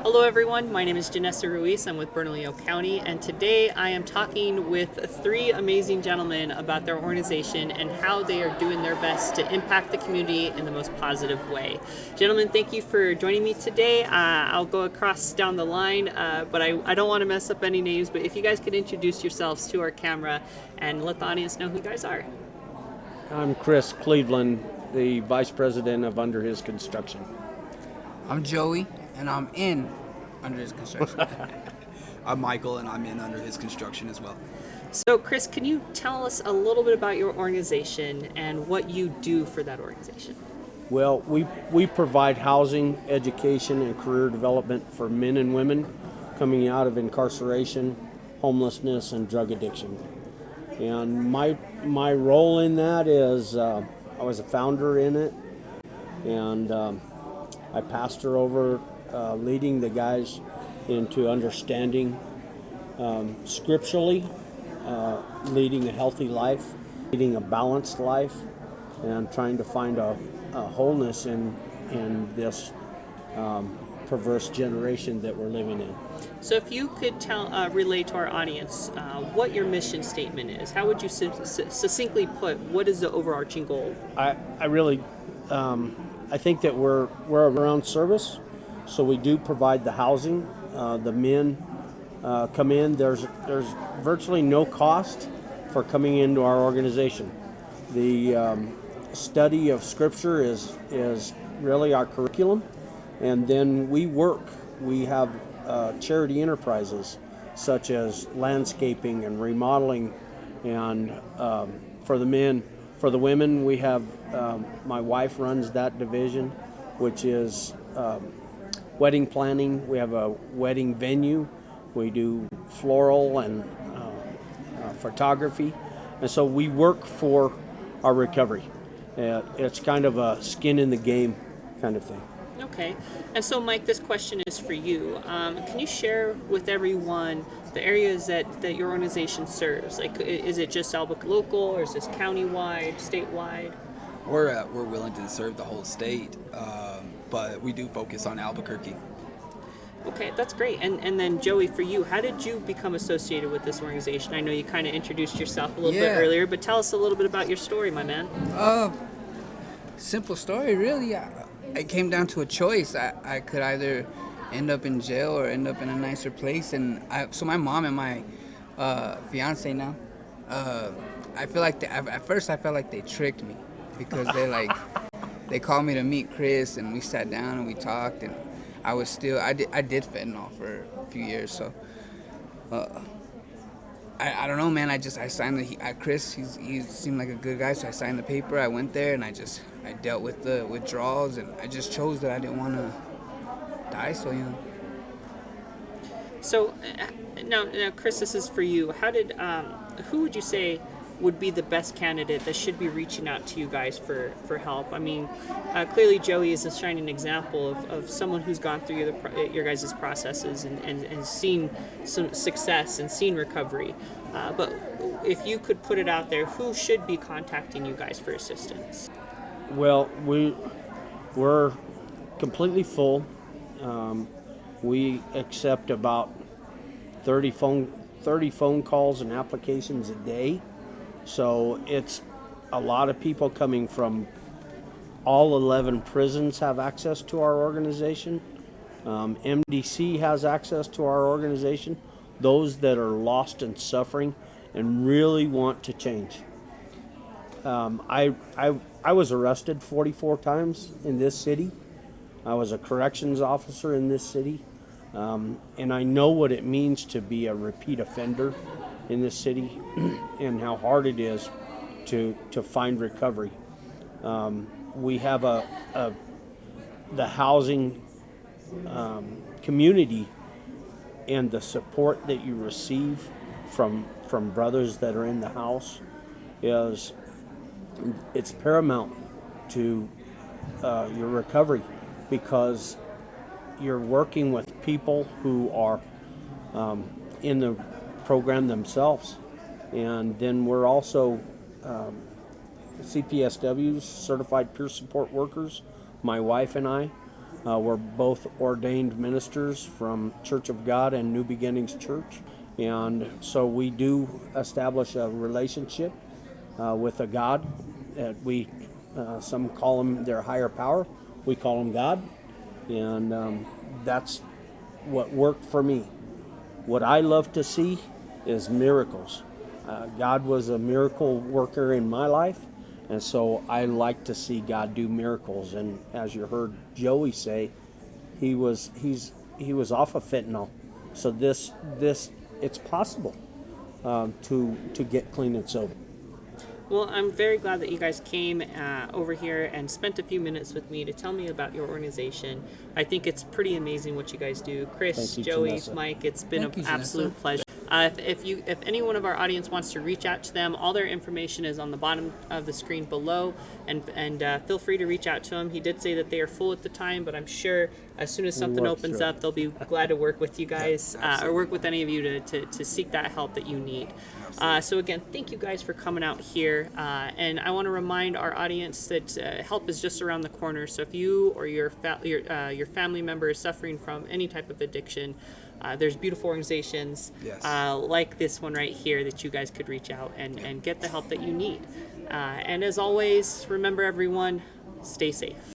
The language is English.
Hello everyone, my name is Janessa Ruiz. I'm with Bernalillo County, and today I am talking with three amazing gentlemen about their organization and how they are doing their best to impact the community in the most positive way. Gentlemen, thank you for joining me today. I'll go across down the line, but I don't want to mess up any names, but if you guys could introduce yourselves to our camera and let the audience know who you guys are. I'm Chris Cleveland, the Vice President of Under His Construction. I'm Joey, and I'm in Under His Construction. I'm Michael, and I'm in Under His Construction as well. So, Chris, can you tell us a little bit about your organization and what you do for that organization? Well, we provide housing, education, and career development for men and women coming out of incarceration, homelessness, and drug addiction. And my role in that is I was a founder in it, and I pastor over leading the guys into understanding scripturally, leading a healthy life, leading a balanced life, and trying to find a wholeness in this perverse generation that we're living in. So if you could relay to our audience what your mission statement is, how would you succinctly put what is the overarching goal? I really I think that we're around service, so we do provide the housing. The men come in. There's virtually no cost for coming into our organization. The study of Scripture is really our curriculum, and then we work. We have charity enterprises such as landscaping and remodeling, and for the men. For the women, we have, my wife runs that division, which is wedding planning. We have a wedding venue. We do floral and photography. And so we work for our recovery. It's kind of a skin in the game kind of thing. Okay. And so, Mike, this question is for you. Can you share with everyone the areas that your organization serves? Like, is it just Albuquerque local, or is this countywide, statewide? We're willing to serve the whole state, but we do focus on Albuquerque. Okay, that's great. And then, Joey, for you, how did you become associated with this organization? I know you kind of introduced yourself a little bit earlier, but tell us a little bit about your story, my man. Simple story, really. It came down to a choice. I could either end up in jail or end up in a nicer place. And so my mom and my fiance now, I feel like at first I felt like they tricked me because they called me to meet Chris, and we sat down and we talked, and I did fentanyl for a few years. So I don't know, man. I signed Chris. He seemed like a good guy, so I signed the paper. I went there and I dealt with the withdrawals, and I just chose that I didn't want to die so young. So now, Chris, this is for you. Who would you say would be the best candidate that should be reaching out to you guys for help? I mean, clearly Joey is a shining example of someone who's gone through your guys' processes and seen some success and seen recovery. But if you could put it out there, who should be contacting you guys for assistance? Well, we're completely full. We accept about 30 phone calls and applications a day. So it's a lot of people coming from all 11 prisons have access to our organization. MDC has access to our organization. Those that are lost and suffering and really want to change. I was arrested 44 times in this city. I was a corrections officer in this city. And I know what it means to be a repeat offender in this city and how hard it is to find recovery. We have the housing community, and the support that you receive from brothers that are in the house it's paramount to your recovery, because you're working with people who are in the program themselves. And then we're also CPSWs, Certified Peer Support Workers, my wife and I. We're both ordained ministers from Church of God and New Beginnings Church. And so we do establish a relationship with a God that some call him their higher power. We call him God. And that's what worked for me. What I love to see is miracles. God was a miracle worker in my life, and so I like to see God do miracles. And as you heard Joey say, he was off of fentanyl, so this it's possible to get clean and sober. Well, I'm very glad that you guys came over here and spent a few minutes with me to tell me about your organization. I think it's pretty amazing what you guys do. Chris, Thank you, Joey, Janessa. Mike, it's been Thank an you, absolute Janessa. pleasure. If any one of our audience wants to reach out to them, all their information is on the bottom of the screen below, and feel free to reach out to them. He did say that they are full at the time, but I'm sure as soon as something work opens through up, they'll be glad to work with you guys or work with any of you to seek that help that you need. So again, thank you guys for coming out here, and I want to remind our audience that help is just around the corner. So if you or your family member is suffering from any type of addiction, there's beautiful organizations Yes. like this one right here that you guys could reach out and get the help that you need. And as always, remember everyone, stay safe.